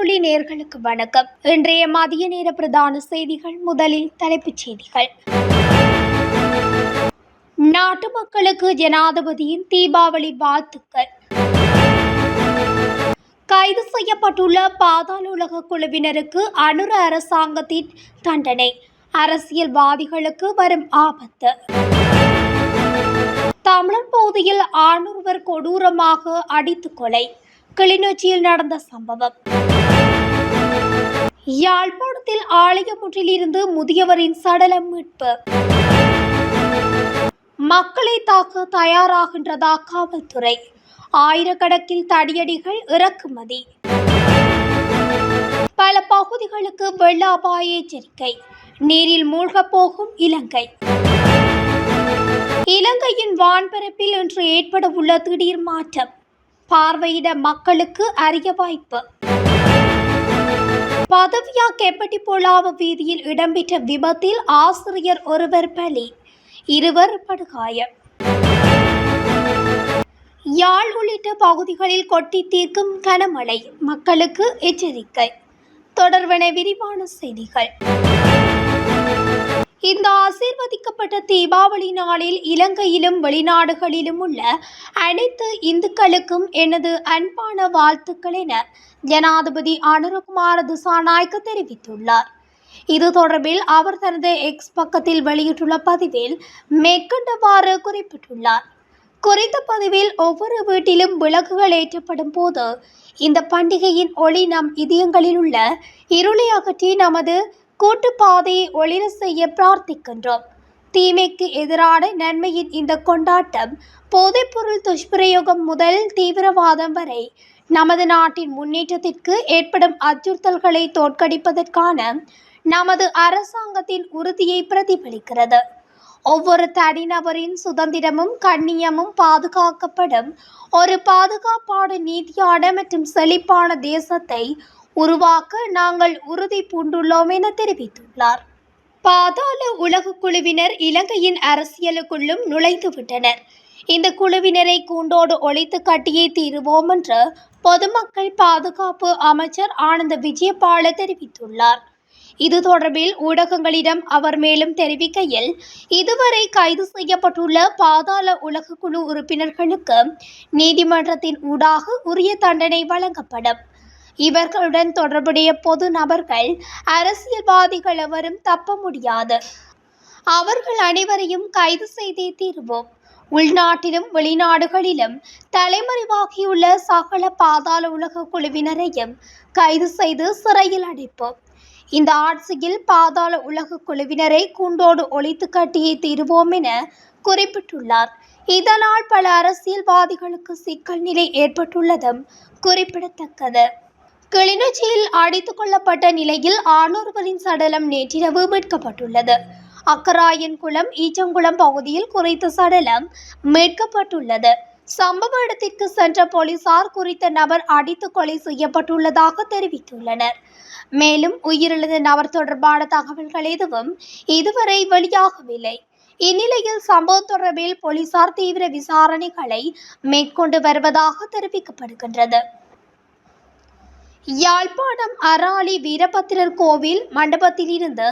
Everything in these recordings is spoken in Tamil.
வானொலி நேயர்களுக்கு வணக்கம். இன்றைய மதிய நேர பிரதான செய்திகள். முதலில் தலைப்புச் செய்திகள். நாட்டு மக்களுக்கு ஜனாதிபதியின் தீபாவளி வாழ்த்துக்கள். கைது செய்யப்பட்டுள்ள பாதாள உலக குழுவினருக்கு அனுர அரசாங்கத்தின் தண்டனை. அரசியல்வாதிகளுக்கு வரும் ஆபத்து. தமிழர் பகுதியில் ஆணொருவர் கொடூரமாக அடித்து கொலை. கிளிநொச்சியில் நடந்த சம்பவம். யாழ்ப்பாணத்தில் ஆலயம் ஒன்றிலிருந்து முதியவரின் சடலம் மீட்பு. மக்களை தாக்க தயாராகின்றதா காவல்துறை. ஆயிரக்கணக்கில் தடியடிகள் இறக்குமதி. பல பகுதிகளுக்கு வெள்ள அபாய எச்சரிக்கை. நீரில் மூழ்கப் போகும் இலங்கை. இலங்கையின் வான்பரப்பில் இன்று ஏற்படவுள்ள திடீர் மாற்றம். பார்வையிட மக்களுக்கு அரிய வாய்ப்பு. பதவியா கெப்பட்டிபொலாவ வீதியில் இடம்பெற்ற விபத்தில் ஆசிரியர் ஒருவர் பலி, இருவர் படுகாயம். யாழ் உள்ளிட்ட பகுதிகளில் கொட்டி தீர்க்கும் கனமழை, மக்களுக்கு எச்சரிக்கை. தொடர்வன விரிவான செய்திகள். இந்த ஆசீர்வதிக்கப்பட்ட தீபாவளி நாளில் இலங்கையிலும் வெளிநாடுகளிலும் உள்ள அனைத்து இந்துக்களுக்கும் எனது அன்பான வாழ்த்துக்கள் என ஜனாதிபதி அனுரகுமார திசாநாயக்க தெரிவித்துள்ளார். இது தொடர்பில் அவர் தனது எக்ஸ் பக்கத்தில் வெளியிட்டுள்ள பதிவில் மேற்கண்டவாறு குறிப்பிட்டுள்ளார். குறித்த பதிவில் ஒவ்வொரு வீட்டிலும் விளக்குகள் ஏற்றப்படும் போது இந்த பண்டிகையின் ஒளி நம் இதயங்களில் உள்ள இருளை அகற்றி நமது கூட்டுப்பாதையை ஒளிர செய்ய பிரார்த்திக்கின்றோம். தீமைக்கு எதிரான நன்மையின் இந்த கொண்டாட்டம் போதைப்பொருள் துஷ்பிரயோகம் முதல் தீவிரவாதம் வரை நமது நாட்டின் முன்னேற்றத்திற்கு ஏற்படும் அச்சுறுத்தல்களை தோற்கடிப்பதற்கான நமது அரசாங்கத்தின் உறுதியை பிரதிபலிக்கிறது. ஒவ்வொரு தனிநபரின் சுதந்திரமும் கண்ணியமும் பாதுகாக்கப்படும் ஒரு பாதுகாப்பான நீதியான மற்றும் செழிப்பான தேசத்தை உருவாக்க நாங்கள் உறுதி பூண்டுள்ளோம் என தெரிவித்துள்ளார். பாதாள உலக குழுவினர் இலங்கையின் அரசியலுக்குள்ளும் நுழைந்துவிட்டனர். இந்த குழுவினரை கூண்டோடு ஒழித்து கட்டியே தீருவோம் என்று பொதுமக்கள் பாதுகாப்பு அமைச்சர் ஆனந்த விஜயபால தெரிவித்துள்ளார். இது தொடர்பில் ஊடகங்களிடம் அவர் மேலும் தெரிவிக்கையில், இதுவரை கைது செய்யப்பட்டுள்ள பாதாள உலக குழு உறுப்பினர்களுக்கு நீதிமன்றத்தின் ஊடாக உரிய தண்டனை வழங்கப்படும். இவர்களுடன் தொடர்புடைய பொது நபர்கள், அரசியல்வாதிகள் எவரும் தப்ப முடியாது. அவர்கள் அனைவரையும் கைது செய்தே தீருவோம். உள்நாட்டிலும் வெளிநாடுகளிலும் தலைமறைவாகியுள்ள சகல பாதாள உலக குழுவினரையும் கைது செய்து சிறையில் அடைப்போம். இந்த ஆட்சியில் பாதாள உலக குழுவினரை கூண்டோடு ஒழித்து கட்டியே தீருவோம் என குறிப்பிட்டுள்ளார். இதனால் பல அரசியல்வாதிகளுக்கு சிக்கல் நிலை ஏற்பட்டுள்ளதும் குறிப்பிடத்தக்கது. கிளிநொச்சியில் அடித்துக் கொள்ளப்பட்ட நிலையில் ஆணொருவரின் சடலம் நேற்றிரவு மீட்கப்பட்டுள்ளது. அக்கராயன்குளம் ஈச்சங்குளம் பகுதியில் குறித்த சடலம் மீட்கப்பட்டுள்ளது. சம்பவ இடத்திற்கு சென்ற போலீசார் குறித்த நபர் அடித்து கொலை செய்யப்பட்டுள்ளதாக தெரிவித்துள்ளனர். மேலும் உயிரிழந்த நபர் தொடர்பான தகவல்கள் எதுவும் இதுவரை வெளியாகவில்லை. இந்நிலையில் சம்பவம் தொடர்பில் போலீசார் தீவிர விசாரணைகளை மேற்கொண்டு வருவதாக தெரிவிக்கப்படுகின்றது. யாழ்ப்பாணம் அராலி வீரபத்திரர் கோவில் மண்டபத்திலிருந்து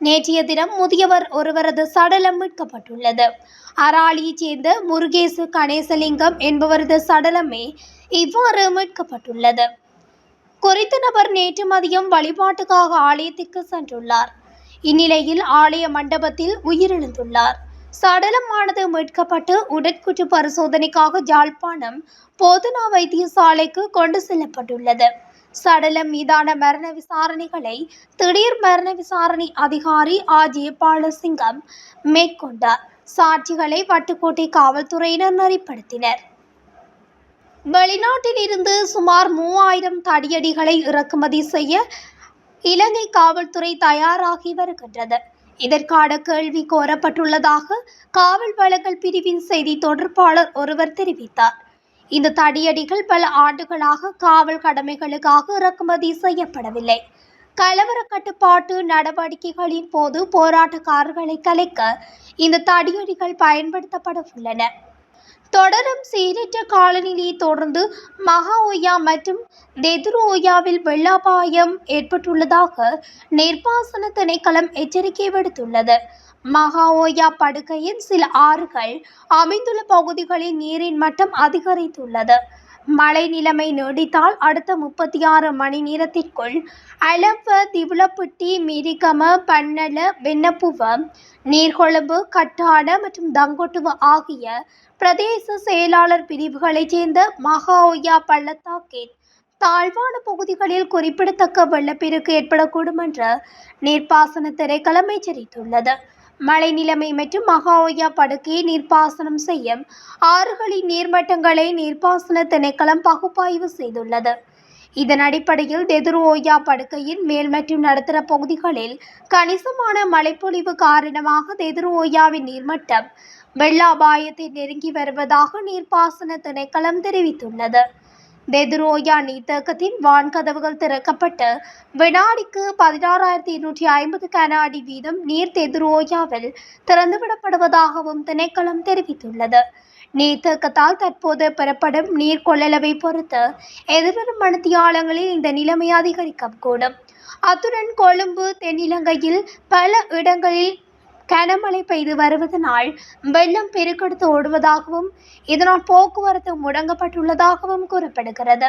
நேற்றைய தினம் முதியவர் ஒருவரது சடலம் மீட்கப்பட்டுள்ளது. அராலியைச் சேர்ந்த முருகேசு கணேசலிங்கம் என்பவரது சடலமே இவ்வாறு மீட்கப்பட்டுள்ளது. குறித்த நபர் நேற்று மதியம் வழிபாட்டுக்காக ஆலயத்திற்கு சென்றுள்ளார். இந்நிலையில் ஆலய மண்டபத்தில் உயிரிழந்துள்ளார். சடலமானது மீட்கப்பட்டு உடற்கூற்று பரிசோதனைக்காக யாழ்ப்பாணம் போதனா வைத்தியசாலைக்கு கொண்டு செல்லப்பட்டுள்ளது. சடலம் மீதான மரண விசாரணைகளை திடீர் மரண விசாரணை அதிகாரி ஜெயபாலசிங்கம் மேற்கொண்டார். சாட்சிகளை வட்டுக்கோட்டை காவல்துறையினர் நெறிப்படுத்தினர். வெளிநாட்டில் இருந்து சுமார் 3000 தடியடிகளை இறக்குமதி செய்ய இலங்கை காவல்துறை தயாராகி வருகின்றது. இதற்கான கேள்வி கோரப்பட்டுள்ளதாக காவல் வழங்கல் பிரிவின் செய்தி தொடர்பாளர் ஒருவர் தெரிவித்தார். இந்த தடியடிகள் பல ஆண்டுகளாக காவல் கடமைகளுக்காக இறக்குமதி செய்யப்படவில்லை. கலவர கட்டுப்பாட்டு நடவடிக்கைகளின் போது போராட்டக்காரர்களை கலைக்க இந்த தடியடிகள் பயன்படுத்தப்பட உள்ளன. தொடரும் சீரற்ற காலநிலையை தொடர்ந்து மகா ஓயா மற்றும் தெதுரு ஓயாவில் வெள்ள அபாயம் ஏற்பட்டுள்ளதாக நீர்ப்பாசன திணைக்களம் எச்சரிக்கை விடுத்துள்ளது. மகா ஓயா படுகையின் சில ஆறுகள் அமைந்துள்ள பகுதிகளில் நீரின் மட்டம் அதிகரித்துள்ளது. மழை நிலைமை நீடித்தால் அடுத்த 36 மணி நேரத்திற்குள் அளவ, திவுலப்பிட்டி, மிரிகம, பன்னல, வெண்ணப்புவ, நீர்கொழும்பு, கட்டான மற்றும் தங்கொட்டுவ ஆகிய பிரதேச செயலாளர் பிரிவுகளைச் சேர்ந்த மகா ஓயா பள்ளத்தாக்கின் தாழ்வான பகுதிகளில் குறிப்பிடத்தக்க வெள்ளப்பெருக்கு ஏற்படக்கூடும் என்று நீர்ப்பாசன திணைக்களம் எச்சரித்துள்ளது. மழை நிலைமை மற்றும் மகா ஓயா படுகையை நீர்ப்பாசனம் செய்யும் ஆறுகளின் நீர்மட்டங்களை நீர்ப்பாசன திணைக்களம் பகுப்பாய்வு செய்துள்ளது. இதன் அடிப்படையில் தெதுரு ஓயா படுகையின் மேல் மற்றும் நடுத்தர பகுதிகளில் கணிசமான மழைப்பொழிவு காரணமாக தெதுரு ஓயாவின் நீர்மட்டம் வெள்ள அபாயத்தை நெருங்கி வருவதாக நீர்ப்பாசன திணைக்களம் தெரிவித்துள்ளது. தெதுரு ஓயா நீர்த்தேக்கத்தின் வான்கதவுகள் திறக்கப்பட்டு வினாடிக்கு 16,250 கன அடி வீதம் நீர் தெதுரு ஓயாவில் திறந்துவிடப்படுவதாகவும் திணைக்களம் தெரிவித்துள்ளது. நீர்த்தேக்கத்தால் தற்போது பெறப்படும் நீர் கொள்ளளவை பொறுத்து எதிர்வரும் மணித்தியாலங்களில் இந்த நிலைமை அதிகரிக்கக்கூடும். அத்துடன் கொழும்பு, தென்னிலங்கையில் பல இடங்களில் கனமழை பெய்து வருவதனால் வெள்ளம் பெருக்கெடுத்து ஓடுவதாகவும் இதனால் போக்குவரத்து முடங்கப்பட்டுள்ளதாகவும் கூறப்படுகிறது.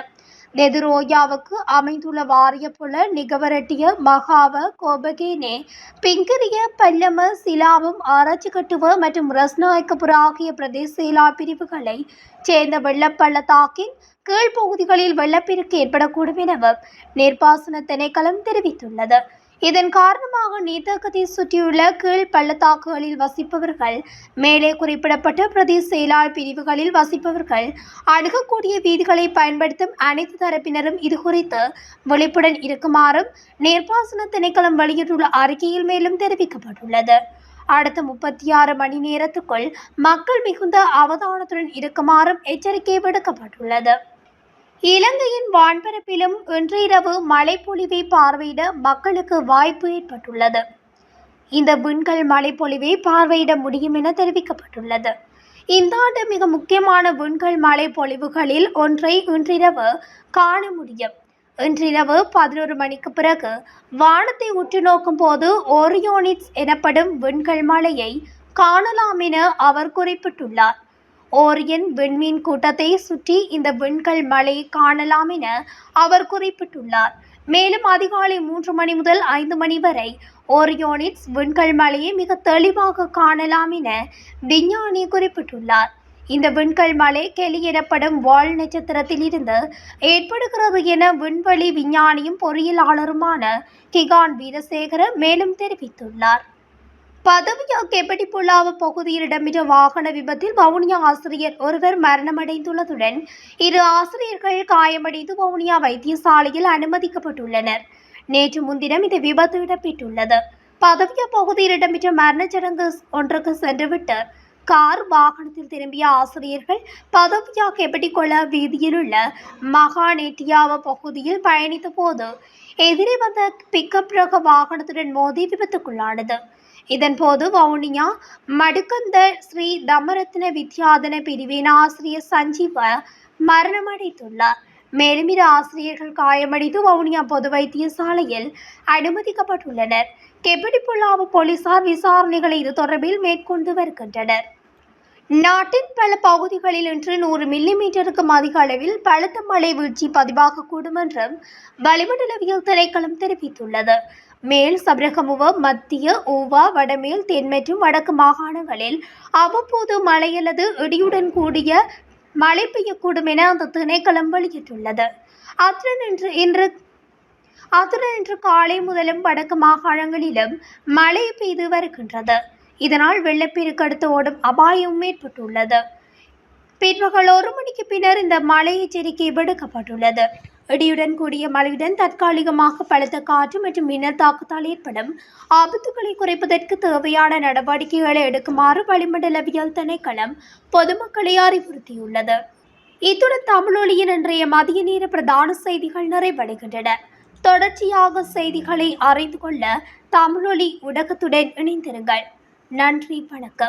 தெதுரு ஓயாவுக்கு அமைந்துள்ள வாரியப்புல, நிகவரட்டிய, மகாவ, கோபகேனே, பிங்கிரிய, பல்லம, சிலாவம், ஆராய்ச்சிக்கட்டுவ மற்றும் ரஸ்நாயக்கபுர ஆகிய பிரதேச செயலாளர் பிரிவுகளை சேர்ந்த வெள்ளப்பள்ளத்தாக்கின் கீழ்ப்பகுதிகளில் வெள்ளப்பெருக்கு ஏற்படக்கூடும் எனவும் நீர்ப்பாசன திணைக்களம் தெரிவித்துள்ளது. இதன் காரணமாக நீர்த்தேக்கத்தை சுற்றியுள்ள கீழ் பள்ளத்தாக்குகளில் வசிப்பவர்கள், மேலே குறிப்பிடப்பட்ட பிரதேச செயலாளர் பிரிவுகளில் வசிப்பவர்கள் அணுகக்கூடிய வீதிகளை பயன்படுத்தும் அனைத்து தரப்பினரும் இதுகுறித்து விழிப்புடன் இருக்குமாறும் நீர்ப்பாசன திணைக்களம் வெளியிட்டுள்ள அறிக்கையில் மேலும் தெரிவிக்கப்பட்டுள்ளது. அடுத்த 36 மணி நேரத்துக்குள் மக்கள் மிகுந்த அவதானத்துடன் இருக்குமாறும் எச்சரிக்கை விடுக்கப்பட்டுள்ளது. இலங்கையின் வான்பரப்பிலும் இன்று இரவு மழைப்பொழிவை பார்வையிட மக்களுக்கு வாய்ப்பு ஏற்பட்டுள்ளது. இந்த விண்கல் மழைப்பொழிவை பார்வையிட முடியும் என தெரிவிக்கப்பட்டுள்ளது. இந்த ஆண்டு மிக முக்கியமான விண்கல் மழைப்பொழிவுகளில் ஒன்றை இன்றிரவு காண முடியும். இன்றிரவு 11 மணிக்கு பிறகு வானத்தை உற்று நோக்கும் போது ஓரியோனிட்ஸ் எனப்படும் விண்கல் மழையை காணலாம் என அவர் குறிப்பிட்டுள்ளார். ஓரியன் விண்மீன் கூட்டத்தை சுற்றி இந்த விண்கல் மழையை காணலாம் என அவர் குறிப்பிட்டுள்ளார். மேலும் அதிகாலை 3 மணி முதல் 5 மணி வரை ஓரியோனிட்ஸ் விண்கல் மழையை மிக தெளிவாக காணலாம் என விஞ்ஞானி குறிப்பிட்டுள்ளார். இந்த விண்கல் மழை கெலி எனப்படும் வால் நட்சத்திரத்தில் இருந்து ஏற்படுகிறது என விண்வெளி விஞ்ஞானியும் பொறியியலாளருமான கிகான் வீரசேகர மேலும் தெரிவித்துள்ளார். பதவியா கெபடிபுலாவ பகுதியில் இடம்பெற்ற வாகன விபத்தில் வவுனியா ஆசிரியர் ஒருவர் மரணமடைந்துள்ளதுடன் 2 ஆசிரியர்கள் காயமடைந்து வவுனியா வைத்தியசாலையில் அனுமதிக்கப்பட்டுள்ளனர். நேற்று முன்தினம் இந்த விபத்து இடம்பெற்றுள்ளது. பதவியா பகுதியில் இடம்பெற்ற மரணச் சடங்கு ஒன்றுக்கு சென்றுவிட்டு கார் வாகனத்தில் திரும்பிய ஆசிரியர்கள் பதவியா கெபடிகொல வீதியில் உள்ள மகாநேட்டியாவ பகுதியில் பயணித்த போது எதிரே வந்த பிக்கப் ரக வாகனத்துடன் மோதி விபத்துக்குள்ளானது. இதன்போது வவுனியா மடுக்கந்த ஸ்ரீ தமரத்ன வித்யாதன பிரிவின் ஆசிரியர் சஞ்சீவ மரணமடைந்துள்ளார். மேலும் 2 ஆசிரியர்கள் காயமடைந்து வவுனியா பொது வைத்தியசாலையில் அனுமதிக்கப்பட்டுள்ளனர். கெபடிபுலாவ போலீசார் விசாரணைகளை இது தொடர்பில் மேற்கொண்டு வருகின்றனர். நாட்டின் பல பகுதிகளில் இன்று 100 மில்லிமீட்டருக்கும் அதிக அளவில் பலத்த மழை வீழ்ச்சி பதிவாகக்கூடும் என்றும் வளிமண்டலவியல் திணைக்களம் தெரிவித்துள்ளது. மேல் சபரகமுவ, மத்திய, ஊவா, வடமேல், தென் மற்றும் வடக்கு மாகாணங்களில் அவ்வப்போது மழை அல்லது இடியுடன் கூடிய மழை பெய்யக்கூடும் என அந்த திணைக்களம் வெளியிட்டுள்ளது. அத்துடன் இன்று காலை முதலும் வடக்கு மாகாணங்களிலும் மழை பெய்து வருகின்றது. இதனால் வெள்ளப்பெருக்கு அடுத்து ஓடும் அபாயம் ஏற்பட்டுள்ளது. பிற்பகல் 1 மணிக்கு பின்னர் இந்த மழை எச்சரிக்கை விடுக்கப்பட்டுள்ளது. இடியுடன் கூடிய மழையுடன் தற்காலிகமாக பலத்த காற்று மற்றும் மின்னல் தாக்கத்தால் ஏற்படும் ஆபத்துக்களை குறைப்பதற்கு தேவையான நடவடிக்கைகளை எடுக்குமாறு வளிமண்டலவியல் திணைக்களம் பொதுமக்களை அறிவுறுத்தியுள்ளது. இத்துடன் தமிழொலியின் இன்றைய மதிய நேர பிரதான செய்திகள் நிறைவடைகின்றன. தொடர்ச்சியாக செய்திகளை அறிந்து கொள்ள தமிழொலி ஊடகத்துடன் இணைந்திருங்கள். நன்றி, வணக்கம்.